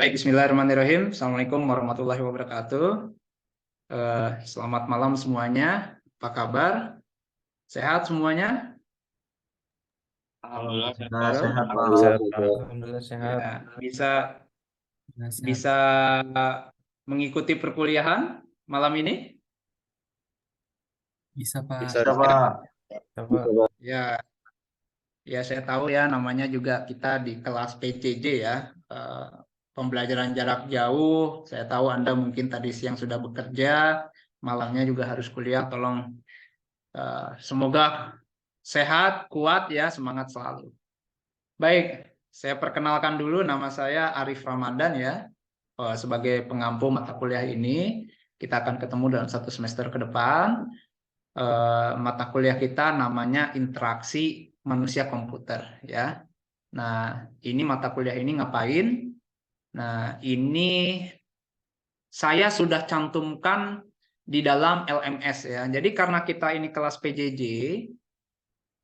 Baik, bismillahirrahmanirrahim. Assalamualaikum warahmatullahi wabarakatuh. Selamat malam semuanya. Apa kabar? Sehat semuanya? Alhamdulillah sehat, Nah, Pak. sehat, Pak. Alhamdulillah sehat, Pak. Alhamdulillah Ya, sehat. bisa mengikuti perkuliahan malam ini? Bisa, Pak. Bisa, Bisa, Pak. Pak. Bisa, Pak. Ya, ya saya tahu ya namanya juga kita di kelas PCJ ya. Pembelajaran jarak jauh. Saya tahu Anda mungkin tadi siang sudah bekerja, malamnya juga harus kuliah. Tolong semoga sehat, kuat ya, semangat selalu. Baik, saya perkenalkan dulu, nama saya Arif Ramadan ya. Sebagai pengampu mata kuliah ini, kita akan ketemu dalam 1 semester ke depan. Mata kuliah kita namanya interaksi manusia komputer ya. Nah, ini mata kuliah ini ngapain? Nah, ini saya sudah cantumkan di dalam LMS ya. Jadi karena kita ini kelas PJJ,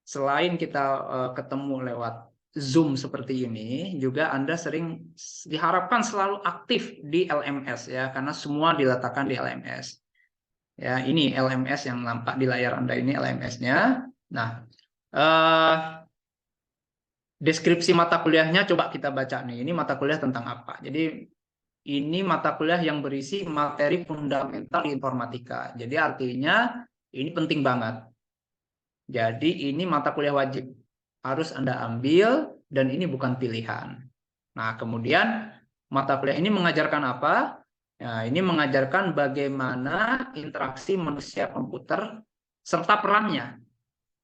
selain kita ketemu lewat Zoom seperti ini, juga Anda sering diharapkan selalu aktif di LMS ya, karena semua diletakkan di LMS. Ya, ini LMS yang nampak di layar Anda ini LMS-nya. Nah, deskripsi mata kuliahnya coba kita baca nih. Ini mata kuliah tentang apa? Jadi ini mata kuliah yang berisi materi fundamental di informatika. Jadi artinya ini penting banget. Jadi ini mata kuliah wajib. Harus Anda ambil dan ini bukan pilihan. Nah, kemudian mata kuliah ini mengajarkan apa? Nah, ini mengajarkan bagaimana interaksi manusia komputer serta perannya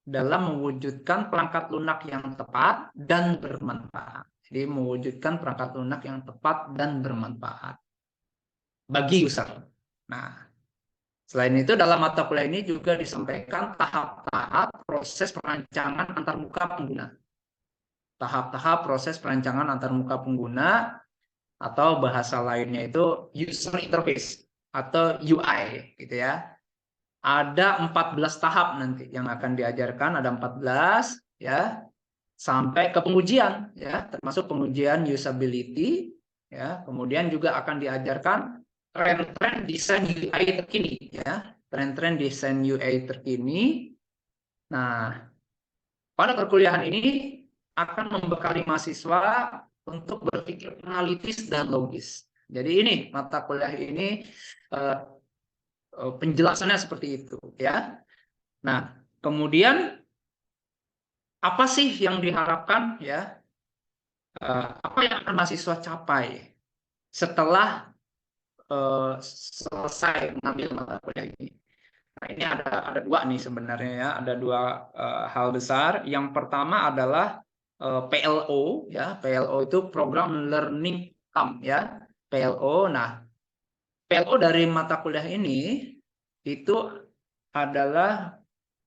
dalam mewujudkan perangkat lunak yang tepat dan bermanfaat. Jadi mewujudkan perangkat lunak yang tepat dan bermanfaat bagi user. Nah, selain itu dalam mata kuliah ini juga disampaikan tahap-tahap proses perancangan antarmuka pengguna. Tahap-tahap proses perancangan antarmuka pengguna atau bahasa lainnya itu user interface atau UI gitu ya. Ada 14 tahap nanti yang akan diajarkan, ada 14 ya, sampai ke pengujian ya, termasuk pengujian usability ya. Kemudian juga akan diajarkan tren-tren desain UI terkini ya, tren-tren desain UI terkini. Nah, pada perkuliahan ini akan membekali mahasiswa untuk berpikir analitis dan logis. Jadi ini mata kuliah ini penjelasannya seperti itu ya. Nah, kemudian apa sih yang diharapkan ya? Apa yang akan mahasiswa capai setelah selesai mengambil mata kuliah ini? Nah, ini ada dua nih sebenarnya ya, ada dua hal besar. Yang pertama adalah PLO ya, PLO itu Program Learning Outcome ya, PLO. Nah, PLO dari mata kuliah ini itu adalah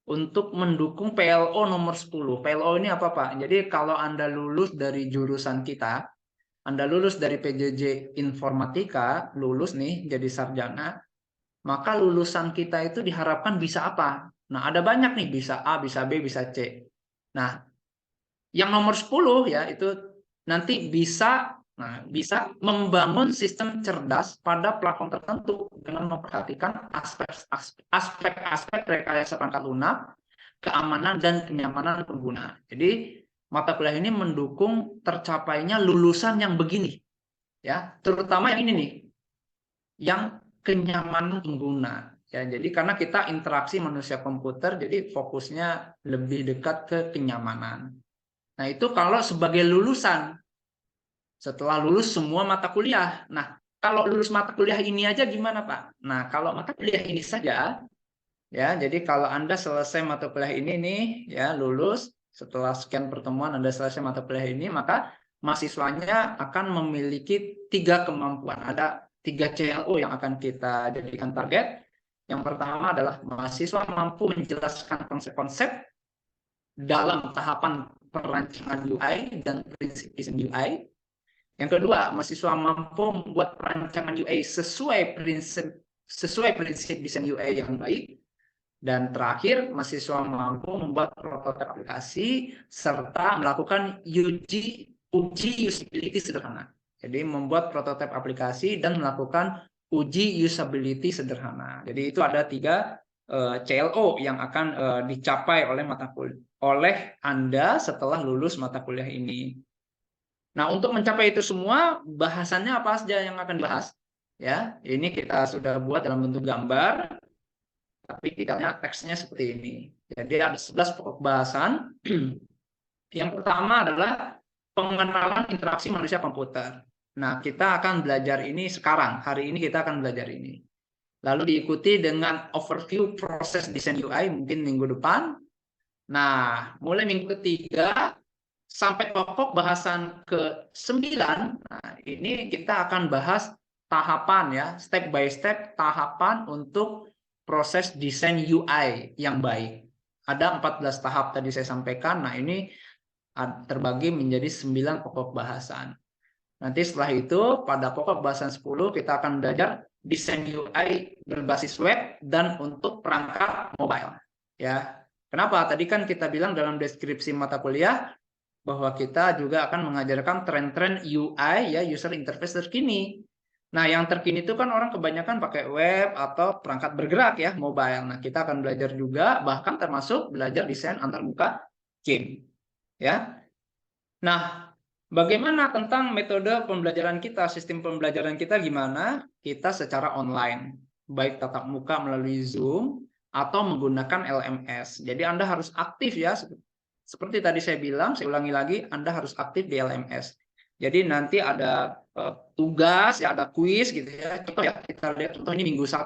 untuk mendukung PLO nomor 10. PLO ini apa, Pak? Jadi kalau Anda lulus dari jurusan kita, Anda lulus dari PJJ Informatika, lulus nih jadi sarjana, maka lulusan kita itu diharapkan bisa apa? Nah, ada banyak nih, bisa A, bisa B, bisa C. Nah, yang nomor 10 ya itu nanti bisa membangun sistem cerdas pada platform tertentu dengan memperhatikan aspek-aspek rekayasa perangkat lunak, keamanan dan kenyamanan pengguna. Jadi mata kuliah ini mendukung tercapainya lulusan yang begini ya, terutama yang ini nih, yang kenyamanan pengguna. Ya, jadi karena kita interaksi manusia komputer, jadi fokusnya lebih dekat ke kenyamanan. Nah, itu kalau sebagai lulusan, setelah lulus semua mata kuliah. Nah, kalau lulus mata kuliah ini aja gimana, Pak? Nah, kalau mata kuliah ini saja, ya, jadi kalau Anda selesai mata kuliah ini nih, ya, lulus, setelah sekian pertemuan Anda selesai mata kuliah ini, maka mahasiswanya akan memiliki 3 kemampuan. Ada 3 CLO yang akan kita jadikan target. Yang pertama adalah mahasiswa mampu menjelaskan konsep-konsep dalam tahapan perancangan UI dan prinsip desain UI. Yang kedua, mahasiswa mampu membuat perancangan UI sesuai prinsip desain UI yang baik. Dan terakhir, mahasiswa mampu membuat prototipe aplikasi serta melakukan uji usability sederhana. Jadi membuat prototipe aplikasi dan melakukan uji usability sederhana. Jadi itu ada 3 CLO yang akan dicapai oleh Anda setelah lulus mata kuliah ini. Nah, untuk mencapai itu semua, bahasannya apa saja yang akan dibahas? Ya, ini kita sudah buat dalam bentuk gambar, tapi tidaknya teksnya seperti ini. Jadi ada 11 pokok bahasan. Yang pertama adalah pengenalan interaksi manusia komputer. Nah, kita akan belajar ini sekarang. Hari ini kita akan belajar ini. Lalu diikuti dengan overview proses desain UI mungkin minggu depan. Nah, mulai minggu ketiga sampai pokok bahasan ke-9, nah ini kita akan bahas tahapan ya, step by step tahapan untuk proses desain UI yang baik. Ada 14 tahap tadi saya sampaikan. Nah, ini terbagi menjadi 9 pokok bahasan. Nanti setelah itu pada pokok bahasan 10 kita akan belajar desain UI berbasis web dan untuk perangkat mobile. Ya, kenapa? Tadi kan kita bilang dalam deskripsi mata kuliah bahwa kita juga akan mengajarkan tren-tren UI ya, user interface terkini. Nah, yang terkini itu kan orang kebanyakan pakai web atau perangkat bergerak ya, mobile. Nah, kita akan belajar juga bahkan termasuk belajar desain antarmuka game. Ya. Nah, bagaimana tentang metode pembelajaran kita, sistem pembelajaran kita gimana? Kita secara online, baik tatap muka melalui Zoom atau menggunakan LMS. Jadi Anda harus aktif ya. Seperti tadi saya bilang, saya ulangi lagi, Anda harus aktif di LMS. Jadi nanti ada tugas, ya ada kuis gitu ya. Contoh ya, kita lihat contoh ini minggu 1.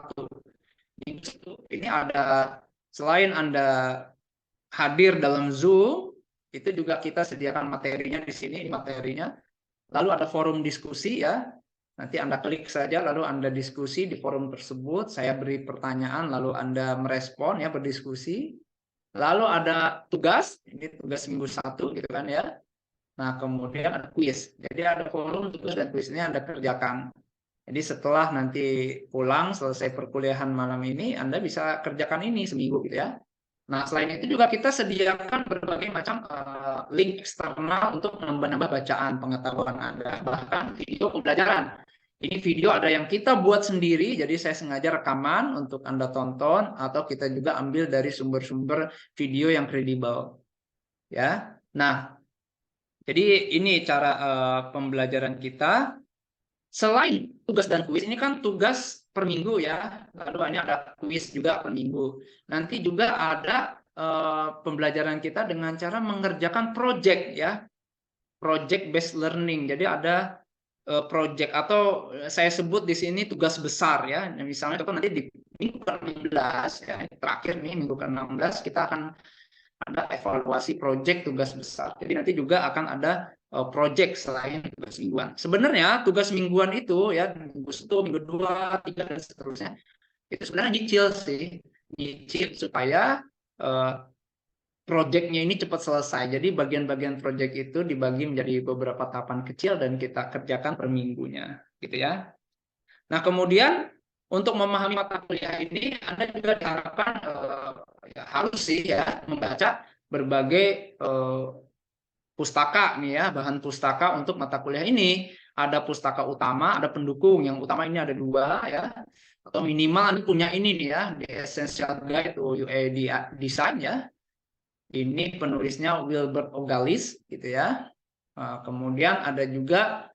Minggu 1 ini ada, selain Anda hadir dalam Zoom, itu juga kita sediakan materinya di sini, materinya. Lalu ada forum diskusi ya. Nanti Anda klik saja, lalu Anda diskusi di forum tersebut. Saya beri pertanyaan, lalu Anda merespon ya, berdiskusi. Lalu ada tugas, ini tugas minggu 1 gitu kan ya. Nah, kemudian ada kuis. Jadi ada forum, tugas, dan kuis ini Anda kerjakan. Jadi setelah nanti pulang, selesai perkuliahan malam ini, Anda bisa kerjakan ini seminggu gitu ya. Nah, selain itu juga kita sediakan berbagai macam link eksternal untuk menambah bacaan pengetahuan Anda. Bahkan video pembelajaran. Ini video ada yang kita buat sendiri, jadi saya sengaja rekaman untuk Anda tonton, atau kita juga ambil dari sumber-sumber video yang kredibel. Ya. Nah, jadi ini cara pembelajaran kita. Selain tugas dan kuis, ini kan tugas per minggu ya, lalu ini ada kuis juga per minggu. Nanti juga ada pembelajaran kita dengan cara mengerjakan project ya, project based learning. Jadi ada project atau saya sebut di sini tugas besar ya. Misalnya contoh nanti di minggu ke-16 ya, terakhir nih minggu ke-16 kita akan ada evaluasi project tugas besar. Jadi nanti juga akan ada project selain tugas mingguan. Sebenarnya tugas mingguan itu ya, minggu 1, minggu 2, 3 dan seterusnya, itu sebenarnya nyicil sih, nyicil supaya projectnya ini cepat selesai. Jadi bagian-bagian project itu dibagi menjadi beberapa tahapan kecil dan kita kerjakan per minggunya, gitu ya. Nah, kemudian untuk memahami mata kuliah ini, Anda juga diharapkan ya, harus sih ya membaca berbagai pustaka nih ya, bahan pustaka untuk mata kuliah ini. Ada pustaka utama, ada pendukung. Yang utama ini ada 2 ya, atau minimal Anda punya ini nih ya, The Essential Guide to UI Design ya. Ini penulisnya Wilbert Ogalis gitu ya. Kemudian ada juga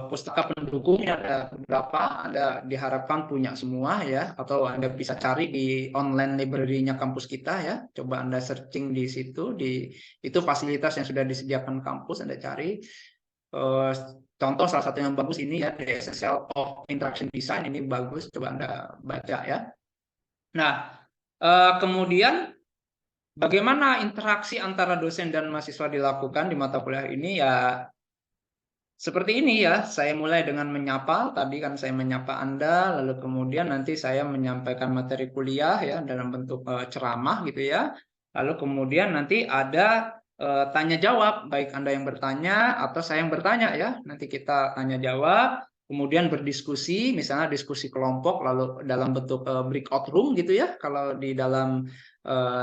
pustaka pendukungnya, ada beberapa, Anda diharapkan punya semua ya, atau Anda bisa cari di online library-nya kampus kita ya. Coba Anda searching di situ, itu fasilitas yang sudah disediakan kampus, Anda cari. Contoh salah satu yang bagus ini ya, The Essential of Interaction Design, ini bagus, coba Anda baca ya. Nah, kemudian bagaimana interaksi antara dosen dan mahasiswa dilakukan di mata kuliah ini ya. Seperti ini ya, saya mulai dengan menyapa. Tadi kan saya menyapa Anda, lalu kemudian nanti saya menyampaikan materi kuliah ya dalam bentuk ceramah gitu ya. Lalu kemudian nanti ada tanya jawab, baik Anda yang bertanya atau saya yang bertanya ya. Nanti kita tanya jawab, kemudian berdiskusi, misalnya diskusi kelompok lalu dalam bentuk breakout room gitu ya. Kalau di dalam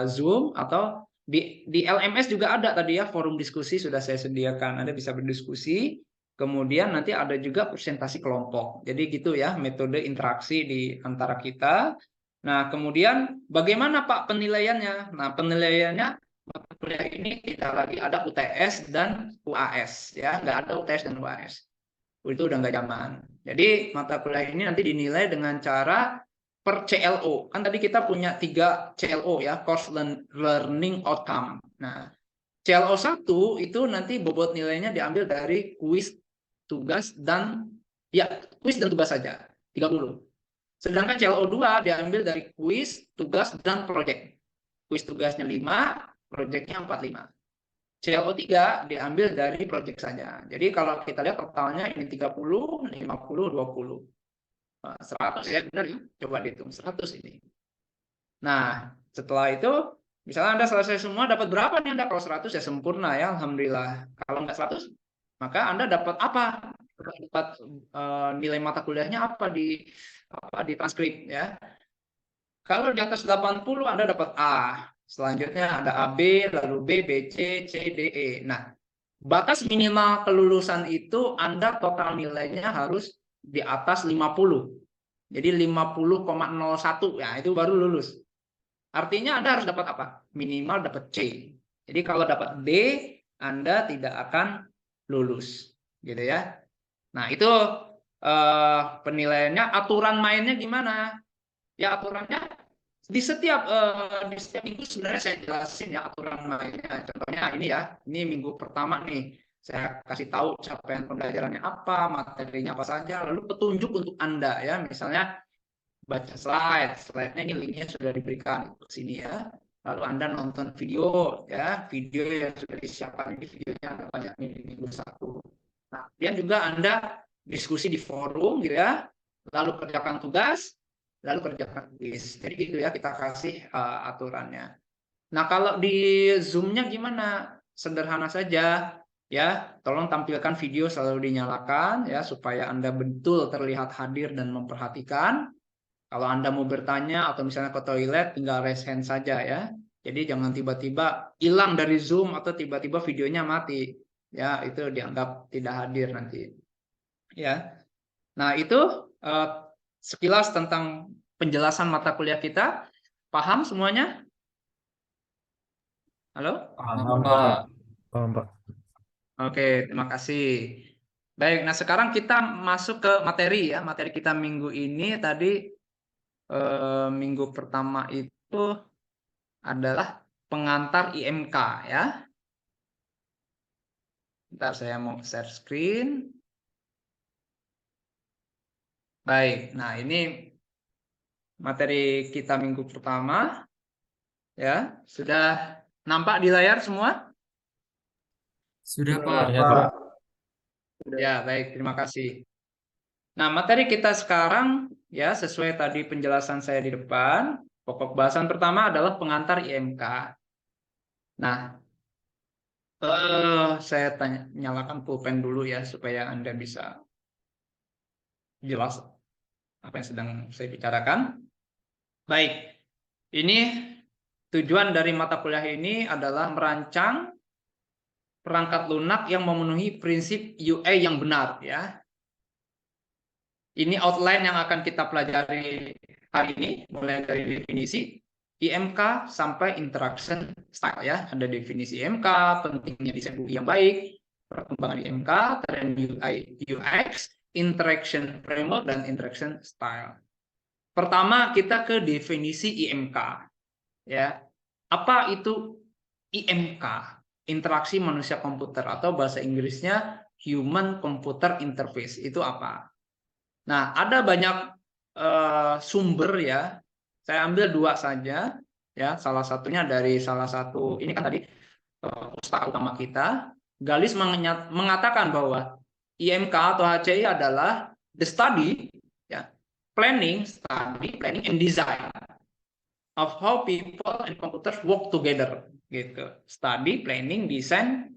Zoom atau di LMS juga ada tadi ya, forum diskusi sudah saya sediakan. Anda bisa berdiskusi. Kemudian nanti ada juga presentasi kelompok. Jadi gitu ya metode interaksi di antara kita. Nah, kemudian bagaimana Pak penilaiannya? Nah, penilaiannya mata kuliah ini kita lagi ada UTS dan UAS ya, nggak ada UTS dan UAS. Itu udah nggak zaman. Jadi mata kuliah ini nanti dinilai dengan cara per CLO. Kan tadi kita punya 3 CLO ya, Course Learning Outcome. Nah, CLO 1 itu nanti bobot nilainya diambil dari kuis, tugas, dan ya kuis dan tugas saja, 30. Sedangkan CLO 2 diambil dari kuis, tugas, dan proyek. Kuis tugasnya 5, proyeknya 45. CLO 3 diambil dari proyek saja. Jadi kalau kita lihat totalnya ini 30, 50, 20. 100 ya, benar ya? Coba dihitung 100 ini. Nah, setelah itu misalnya Anda selesai semua, dapat berapa nih Anda? Kalau 100 ya sempurna ya, alhamdulillah. Kalau nggak 100, maka Anda dapat apa? Dapat nilai mata kuliahnya apa di transkrip ya. Kalau di atas 80 Anda dapat A. Selanjutnya ada AB, lalu B, B, C, C, D, E. Nah, batas minimal kelulusan itu Anda total nilainya harus di atas 50. Jadi 50,01 ya, itu baru lulus. Artinya Anda harus dapat apa? Minimal dapat C. Jadi kalau dapat D, Anda tidak akan lulus. Gitu ya. Nah, itu penilaiannya. Aturan mainnya gimana? Ya, aturannya di setiap minggu sebenarnya saya jelasin ya aturan mainnya. Contohnya ini ya, ini minggu pertama nih. Saya kasih tahu capaian pembelajarannya apa, materinya apa saja, lalu petunjuk untuk Anda ya. Misalnya baca slide-nya ini linknya sudah diberikan ke sini ya. Lalu Anda nonton video ya, video yang sudah disiapkan ini videonya ada banyak nih di minggu 1. Nah, kemudian juga Anda diskusi di forum gitu ya, lalu kerjakan tugas, lalu kerjakan kuis. Jadi gitu ya kita kasih aturannya. Nah, kalau di Zoom-nya gimana? Sederhana saja ya. Tolong tampilkan video selalu dinyalakan ya supaya Anda betul terlihat hadir dan memperhatikan. Kalau Anda mau bertanya atau misalnya ke toilet, tinggal raise hand saja ya. Jadi jangan tiba-tiba hilang dari Zoom atau tiba-tiba videonya mati. Ya, itu dianggap tidak hadir nanti. Ya. Nah, itu sekilas tentang penjelasan mata kuliah kita. Paham semuanya? Halo? Paham, Pak. Paham, Pak. Oke, terima kasih. Baik, nah sekarang kita masuk ke materi ya. Materi kita minggu ini tadi minggu pertama itu adalah pengantar IMK ya. Bentar saya mau share screen. Baik, nah ini materi kita minggu pertama ya. Sudah nampak di layar semua? Sudah, Pak. Ya, Pak. Ya, baik, terima kasih. Nah, materi kita sekarang ya sesuai tadi penjelasan saya di depan, pokok bahasan pertama adalah pengantar IMK. Nah, saya nyalakan pulpen dulu ya supaya Anda bisa jelas apa yang sedang saya bicarakan. Baik, ini tujuan dari mata kuliah ini adalah merancang perangkat lunak yang memenuhi prinsip UA yang benar ya. Ini outline yang akan kita pelajari hari ini, mulai dari definisi IMK sampai interaction style ya. Ada definisi IMK, pentingnya desain UI yang baik, perkembangan IMK, tren UI UX, interaction framework dan interaction style. Pertama kita ke definisi IMK ya. Apa itu IMK? Interaksi manusia komputer atau bahasa Inggrisnya human computer interface. Itu apa? Nah, ada banyak sumber ya. Saya ambil 2 saja ya. Salah satunya dari salah satu ini kan tadi pustaka utama kita. Galis mengatakan bahwa IMK atau HCI adalah the study ya, planning and design of how people and computers work together gitu. Study, planning, design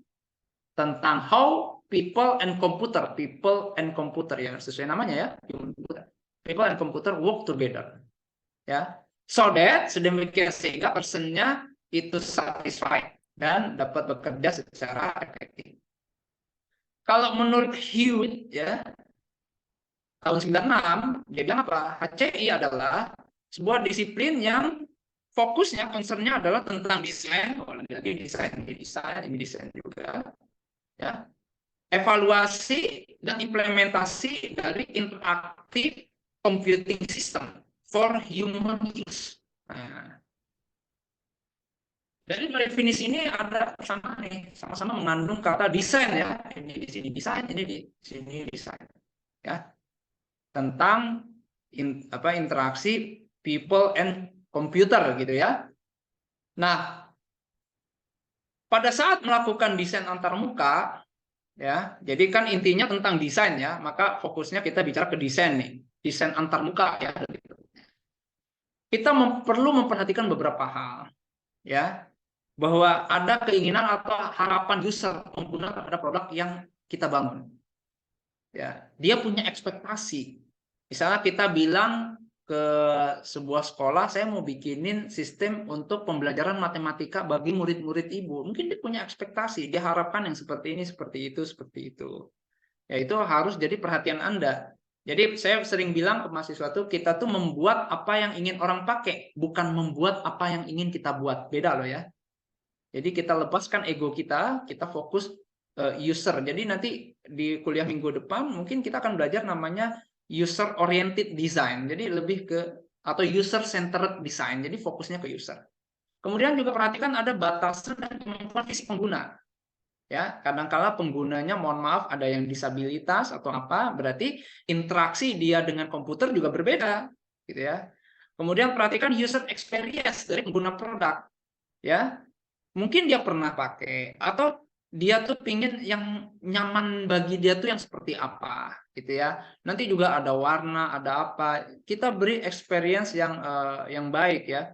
tentang how people and computer ya sesuai namanya ya, people and computer work together ya, so that sedemikian sehingga personnya itu satisfied dan dapat bekerja secara efektif. Kalau menurut Hewitt ya tahun 96 dia bilang apa? HCI adalah sebuah disiplin yang fokusnya concernnya adalah tentang desain, lagi ini desain juga ya. Evaluasi dan implementasi dari interaktif computing system for human use. Nah, dari definisi ini ada sama nih, sama-sama mengandung kata desain ya. Ini di sini desain, ini di sini desain. Ya, tentang interaksi people and computer gitu ya. Nah, pada saat melakukan desain antarmuka ya, jadi kan intinya tentang desain ya, maka fokusnya kita bicara ke desain nih, desain antarmuka ya. Kita perlu memperhatikan beberapa hal ya, bahwa ada keinginan atau harapan user pengguna terhadap produk yang kita bangun. Ya, dia punya ekspektasi. Misalnya kita bilang ke sebuah sekolah, saya mau bikinin sistem untuk pembelajaran matematika bagi murid-murid ibu. Mungkin dia punya ekspektasi, dia harapkan yang seperti ini, seperti itu, seperti itu. Ya itu harus jadi perhatian Anda. Jadi saya sering bilang ke mahasiswa tuh, kita tuh membuat apa yang ingin orang pakai, bukan membuat apa yang ingin kita buat. Beda loh ya. Jadi kita lepaskan ego kita fokus user. Jadi nanti di kuliah minggu depan mungkin kita akan belajar namanya user oriented design. Jadi lebih ke atau user centered design. Jadi fokusnya ke user. Kemudian juga perhatikan ada batasan dan kemampuan fisik pengguna. Ya, kadang-kala penggunanya mohon maaf ada yang disabilitas atau apa, berarti interaksi dia dengan komputer juga berbeda, gitu ya. Kemudian perhatikan user experience dari pengguna produk, ya. Mungkin dia pernah pakai atau dia tuh pingin yang nyaman bagi dia tuh yang seperti apa gitu ya. Nanti juga ada warna, ada apa. Kita beri experience yang baik ya.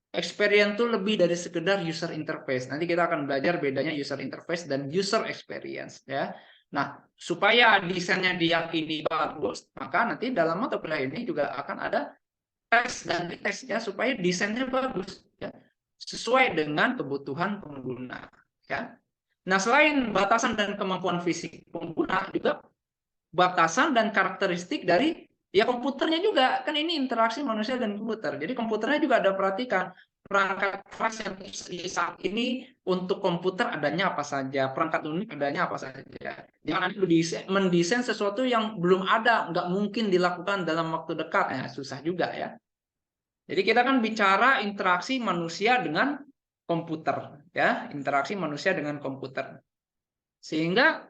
Experience itu lebih dari sekedar user interface. Nanti kita akan belajar bedanya user interface dan user experience ya. Nah, supaya desainnya diyakini bagus, maka nanti dalam mata kuliah ini juga akan ada tes dan tes ya supaya desainnya bagus ya, sesuai dengan kebutuhan pengguna ya. Nah, selain batasan dan kemampuan fisik pengguna juga batasan dan karakteristik dari ya komputernya juga. Kan ini interaksi manusia dan komputer. Jadi komputernya juga ada perhatikan perangkat keras yang saat ini untuk komputer adanya apa saja, perangkat lunak adanya apa saja. Jangan mendesain sesuatu yang belum ada, nggak mungkin dilakukan dalam waktu dekat, ya susah juga ya. Jadi kita kan bicara interaksi manusia dengan komputer, ya, interaksi manusia dengan komputer. Sehingga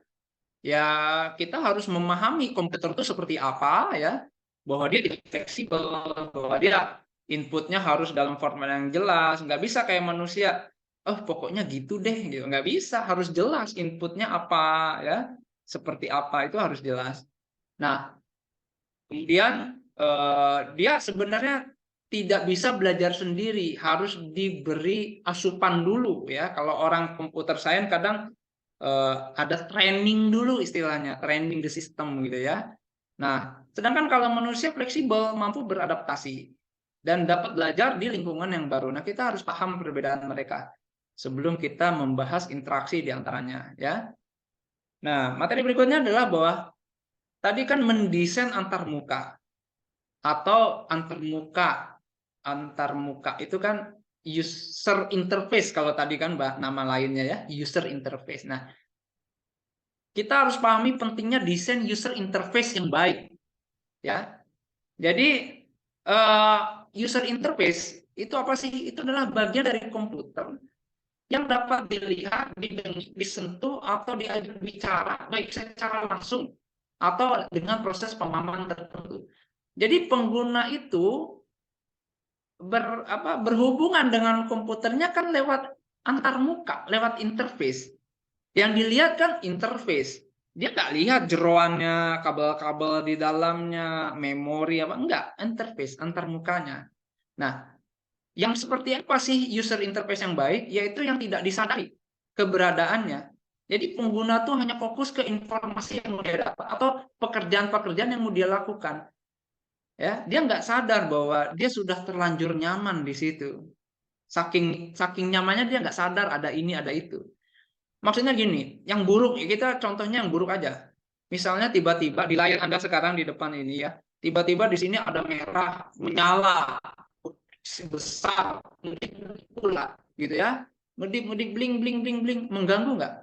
ya kita harus memahami komputer itu seperti apa ya, bahwa dia fleksibel, bahwa dia inputnya harus dalam format yang jelas, nggak bisa kayak manusia, oh pokoknya gitu deh, gitu nggak bisa, harus jelas inputnya apa ya, seperti apa itu harus jelas. Nah, kemudian dia sebenarnya tidak bisa belajar sendiri, harus diberi asupan dulu ya. Kalau orang computer science kadang ada training dulu istilahnya, training the system gitu ya. Nah, sedangkan kalau manusia fleksibel, mampu beradaptasi dan dapat belajar di lingkungan yang baru. Nah, kita harus paham perbedaan mereka sebelum kita membahas interaksi di antaranya ya. Nah, materi berikutnya adalah bahwa tadi kan mendesain antarmuka atau antarmuka itu kan user interface kalau tadi kan nama lainnya ya, user interface. Nah, kita harus pahami pentingnya desain user interface yang baik ya. Jadi user interface itu apa sih? Itu adalah bagian dari komputer yang dapat dilihat, disentuh atau diajak bicara baik secara langsung atau dengan proses pemahaman tertentu. Jadi pengguna itu berhubungan dengan komputernya kan lewat antarmuka, lewat interface. Yang dilihat kan interface. Dia nggak lihat jeroannya, kabel-kabel di dalamnya, memori apa enggak, interface antarmukanya. Nah, yang seperti apa sih user interface yang baik? Yaitu yang tidak disadari keberadaannya. Jadi pengguna tuh hanya fokus ke informasi yang mau dia dapat atau pekerjaan-pekerjaan yang mau dia lakukan. Ya, dia nggak sadar bahwa dia sudah terlanjur nyaman di situ. Saking nyamannya dia nggak sadar ada ini ada itu. Maksudnya gini, yang buruk kita contohnya yang buruk aja. Misalnya tiba-tiba di layar Anda sekarang di depan ini ya, tiba-tiba di sini ada merah menyala besar, ngedip pula gitu ya. Ngedip bling bling bling bling, mengganggu nggak?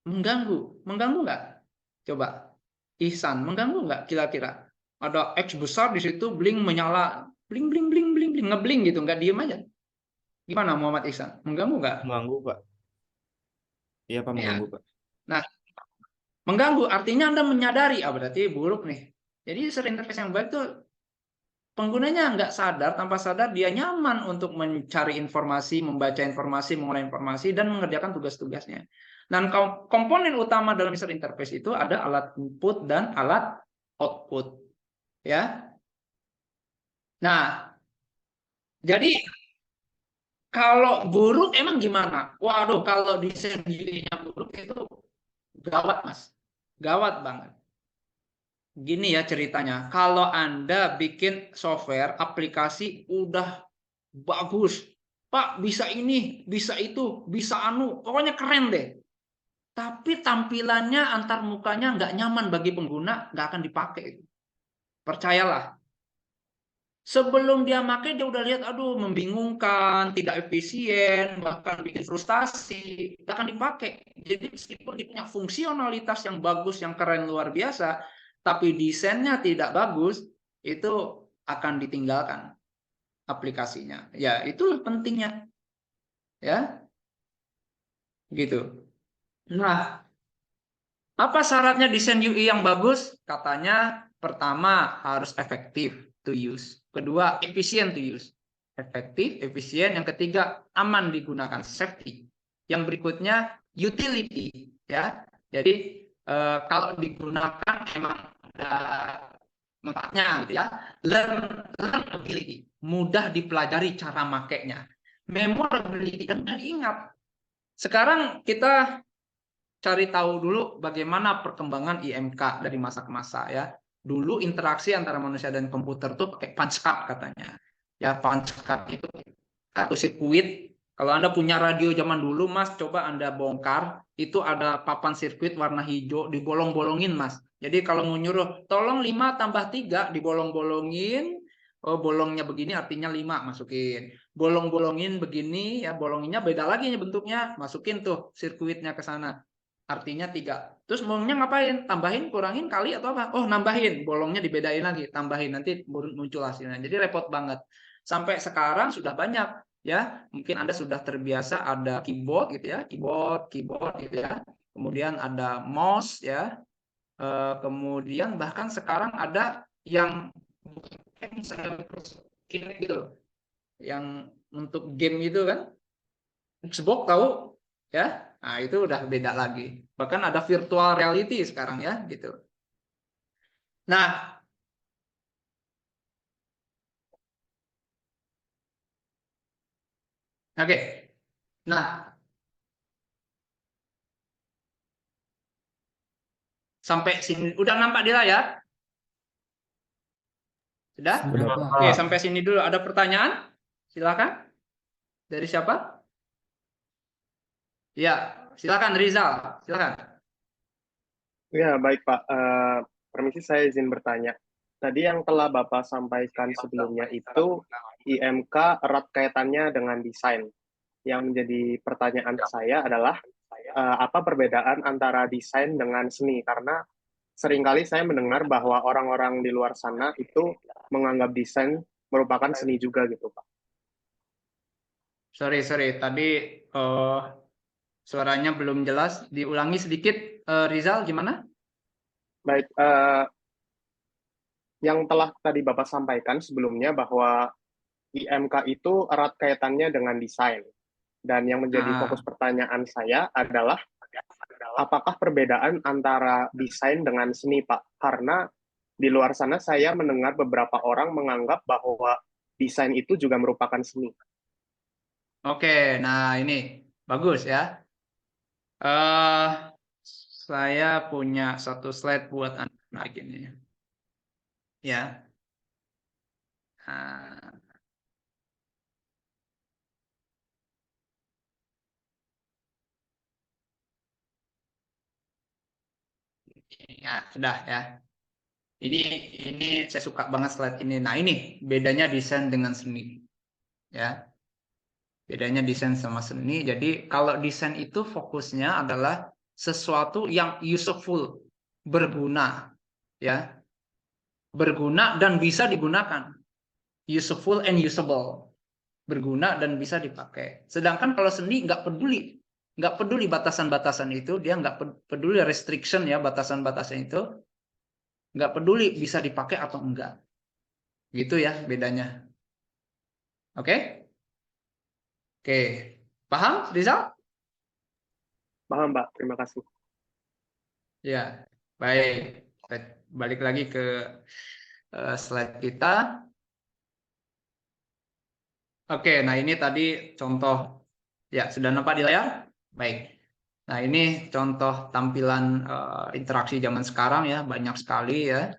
Mengganggu nggak? Coba, Ihsan, mengganggu nggak kira-kira? Ada X besar di situ, bling menyala, bling bling bling bling bling, ngebling gitu, nggak diem aja. Gimana Muhammad Ihsan? Mengganggu nggak? Mengganggu, Pak. Iya, Pak, Ya. mengganggu, Pak. Nah, mengganggu artinya Anda menyadari, berarti buruk nih. Jadi user interface yang baik itu penggunanya nggak sadar, tanpa sadar dia nyaman untuk mencari informasi, membaca informasi, mengolah informasi, dan mengerjakan tugas-tugasnya. Dan komponen utama dalam user interface itu ada alat input dan alat output. Ya. Nah, jadi kalau buruk emang gimana? Waduh, kalau desain dirinya buruk itu gawat, Mas. Gawat banget. Gini ya ceritanya, kalau Anda bikin software, aplikasi udah bagus, Pak, bisa ini, bisa itu, bisa anu, pokoknya keren deh. Tapi tampilannya antar mukanya nggak nyaman bagi pengguna, nggak akan dipakai. Percayalah. Sebelum dia pakai, dia udah lihat, aduh, membingungkan, tidak efisien, bahkan bikin frustasi, nggak akan dipakai. Jadi meskipun dia punya fungsionalitas yang bagus, yang keren, luar biasa, tapi desainnya tidak bagus, itu akan ditinggalkan aplikasinya. Ya, itulah pentingnya. Ya, gitu. Nah, apa syaratnya desain UI yang bagus? Katanya pertama harus efektif to use. Kedua, efisien to use. Efektif, efisien. Yang ketiga, aman digunakan, safety. Yang berikutnya, utility. Ya, jadi kalau digunakan emang ada manfaatnya gitu ya. Learnability, mudah dipelajari cara makainya. Memorability, dan mudah diingat. Sekarang kita cari tahu dulu bagaimana perkembangan IMK dari masa ke masa ya. Dulu interaksi antara manusia dan komputer tuh pakai punch card katanya. Ya punch card itu satu sirkuit. Kalau Anda punya radio zaman dulu, Mas, coba Anda bongkar, itu ada papan sirkuit warna hijau, dibolong-bolongin, Mas. Jadi kalau mau nyuruh, tolong 5 tambah 3, dibolong-bolongin, oh bolongnya begini artinya 5, masukin. Bolong-bolongin begini, ya bolonginnya beda lagi bentuknya, masukin tuh sirkuitnya ke sana. Artinya 3. Terus maunya ngapain? Tambahin, kurangin, kali atau apa? Oh, nambahin. Bolongnya dibedain lagi, tambahin. Nanti muncul hasilnya. Jadi repot banget. Sampai sekarang sudah banyak ya. Mungkin Anda sudah terbiasa ada keyboard gitu ya, keyboard gitu ya. Kemudian ada mouse ya. Kemudian bahkan sekarang ada yang gitu loh. Yang untuk game itu kan. Xbox tahu ya? Nah, itu udah beda lagi. Bahkan ada virtual reality sekarang ya, gitu. Nah, oke. Nah, sampai sini udah nampak di layar? Sudah? Sudah, Udah, Oke, Pak. Pak. sampai sini dulu. Ada pertanyaan? Silakan. Dari siapa? Ya, silakan Rizal. Silakan. Ya, baik Pak. Permisi saya izin bertanya. Tadi yang telah Bapak sampaikan sebelumnya itu IMK erat kaitannya dengan desain. Yang menjadi pertanyaan saya adalah apa perbedaan antara desain dengan seni? Karena seringkali saya mendengar bahwa orang-orang di luar sana itu menganggap desain merupakan seni juga gitu, Pak. Sorry. Tadi eh, suaranya belum jelas. Diulangi sedikit, Rizal, gimana? Baik, yang telah tadi Bapak sampaikan sebelumnya bahwa IMK itu erat kaitannya dengan desain. Dan yang menjadi fokus Ah, pertanyaan saya adalah, apakah perbedaan antara desain dengan seni, Pak? Karena di luar sana saya mendengar beberapa orang menganggap bahwa desain itu juga merupakan seni. oke. Nah, ini bagus ya. eh saya punya satu slide buat Anda gini. Ya. Nah, Ya, sudah ya. Ini saya suka banget slide ini. Nah, ini bedanya desain dengan seni. Ya. Bedanya desain sama seni. Jadi kalau desain itu fokusnya adalah sesuatu yang useful, berguna, ya. Berguna dan bisa digunakan. Useful and usable. Berguna dan bisa dipakai. Sedangkan kalau seni nggak peduli batasan-batasan itu, dia nggak peduli restriction ya, batasan-batasan itu, nggak peduli bisa dipakai atau enggak. Gitu ya bedanya. Oke? Oke. Paham, Rizal? Paham, Pak. Terima kasih. Ya, baik. Balik lagi ke slide kita. Oke, nah ini tadi contoh. Ya, sudah nampak di layar? Baik. Nah, ini contoh tampilan interaksi zaman sekarang ya, banyak sekali ya.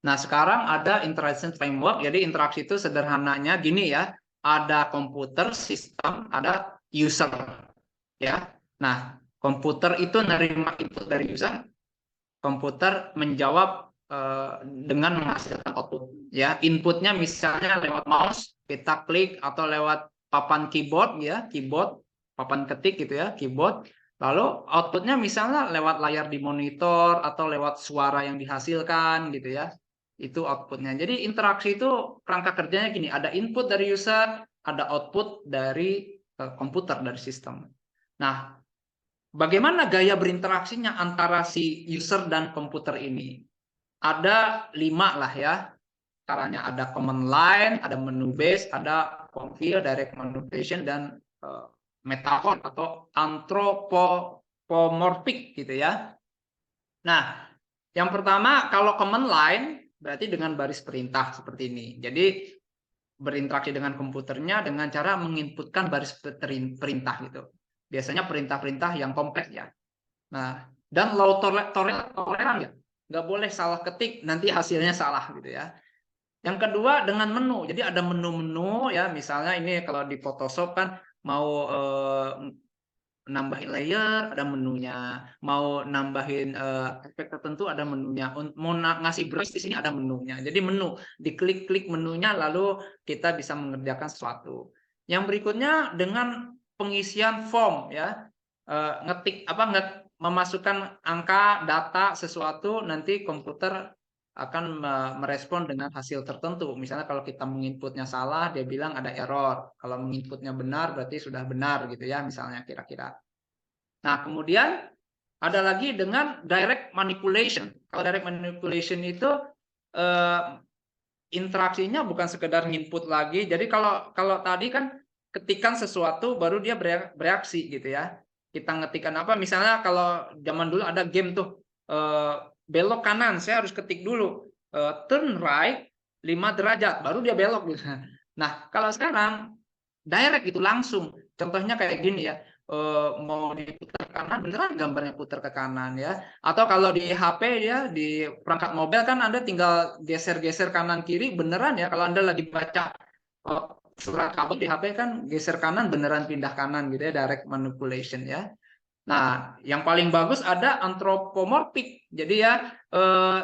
Nah, sekarang ada interaction framework. Jadi interaksi itu sederhananya gini ya, ada komputer, sistem, ada user ya. Nah, komputer itu nerima input dari user, komputer menjawab dengan menghasilkan output ya. Inputnya misalnya lewat mouse, kita klik, atau lewat papan keyboard ya, keyboard, papan ketik gitu ya, keyboard. Lalu outputnya misalnya lewat layar di monitor atau lewat suara yang dihasilkan gitu ya. Itu outputnya. Jadi interaksi itu kerangka kerjanya gini, ada input dari user, ada output dari komputer, dari sistem. Nah, bagaimana gaya berinteraksinya antara si user dan komputer ini? Ada 5 lah ya. Caranya ada command line, ada menu base, ada config, direct manipulation, dan metaphor atau anthropomorphic gitu ya. Nah, yang pertama kalau command line berarti dengan baris perintah seperti ini. Jadi berinteraksi dengan komputernya dengan cara menginputkan baris perintah gitu. Biasanya perintah-perintah yang kompleks ya. Nah, dan low toleran ya. Nggak boleh salah ketik, nanti hasilnya salah gitu ya. Yang kedua dengan menu. Jadi ada menu-menu ya, misalnya ini kalau di Photoshop kan mau nambahin layer, ada menunya. Mau nambahin efek tertentu, ada menunya. Mau ngasih brush di sini ada menunya. Jadi menu, diklik-klik menunya lalu kita bisa mengerjakan sesuatu. Yang berikutnya dengan pengisian form ya. Memasukkan angka, data, sesuatu, nanti komputer akan merespon dengan hasil tertentu. Misalnya kalau kita menginputnya salah, dia bilang ada error. Kalau menginputnya benar, berarti sudah benar gitu ya, misalnya kira-kira. Nah, kemudian ada lagi dengan direct manipulation. Kalau direct manipulation itu interaksinya bukan sekedar input lagi. Jadi kalau tadi kan ketikan sesuatu baru dia bereaksi gitu ya. Kita ngetikkan apa, misalnya kalau zaman dulu ada game tuh belok kanan, saya harus ketik dulu turn right 5 derajat baru dia belok gitu. Nah, kalau sekarang direct gitu langsung. Contohnya kayak gini ya. Mau diputar ke kanan, beneran gambarnya putar ke kanan ya. Atau kalau di HP ya, di perangkat mobile kan Anda tinggal geser-geser kanan kiri, beneran ya. Kalau Anda lagi baca surat kabar di HP kan geser kanan, beneran pindah kanan gitu ya, direct manipulation ya. Nah, yang paling bagus ada anthropomorphic. Jadi ya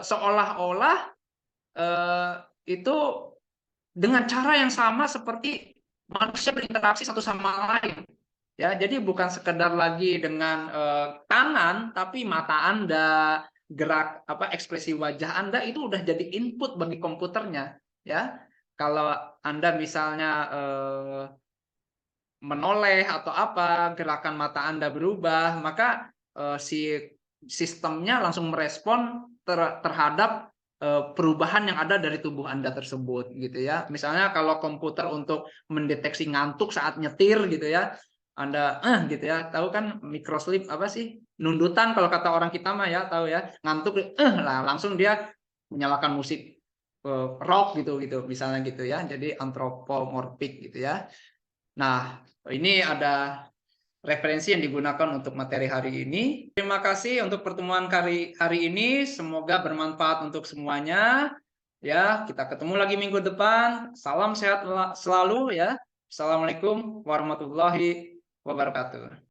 seolah-olah itu dengan cara yang sama seperti manusia berinteraksi satu sama lain. Ya, jadi bukan sekedar lagi dengan tangan, tapi mata Anda, gerak ekspresi wajah Anda itu udah jadi input bagi komputernya. Ya, kalau Anda misalnya menoleh atau apa, gerakan mata Anda berubah, maka si sistemnya langsung merespon terhadap perubahan yang ada dari tubuh Anda tersebut gitu ya. Misalnya kalau komputer untuk mendeteksi ngantuk saat nyetir gitu ya, Anda gitu ya, tahu kan microsleep apa sih? Nundutan kalau kata orang kita mah ya, tahu ya, ngantuk lah langsung dia menyalakan musik rock gitu misalnya gitu ya. Jadi anthropomorphic gitu ya. Nah, ini ada referensi yang digunakan untuk materi hari ini. Terima kasih untuk pertemuan hari ini. Semoga bermanfaat untuk semuanya. Ya, kita ketemu lagi minggu depan. Salam sehat selalu ya. Assalamualaikum warahmatullahi wabarakatuh.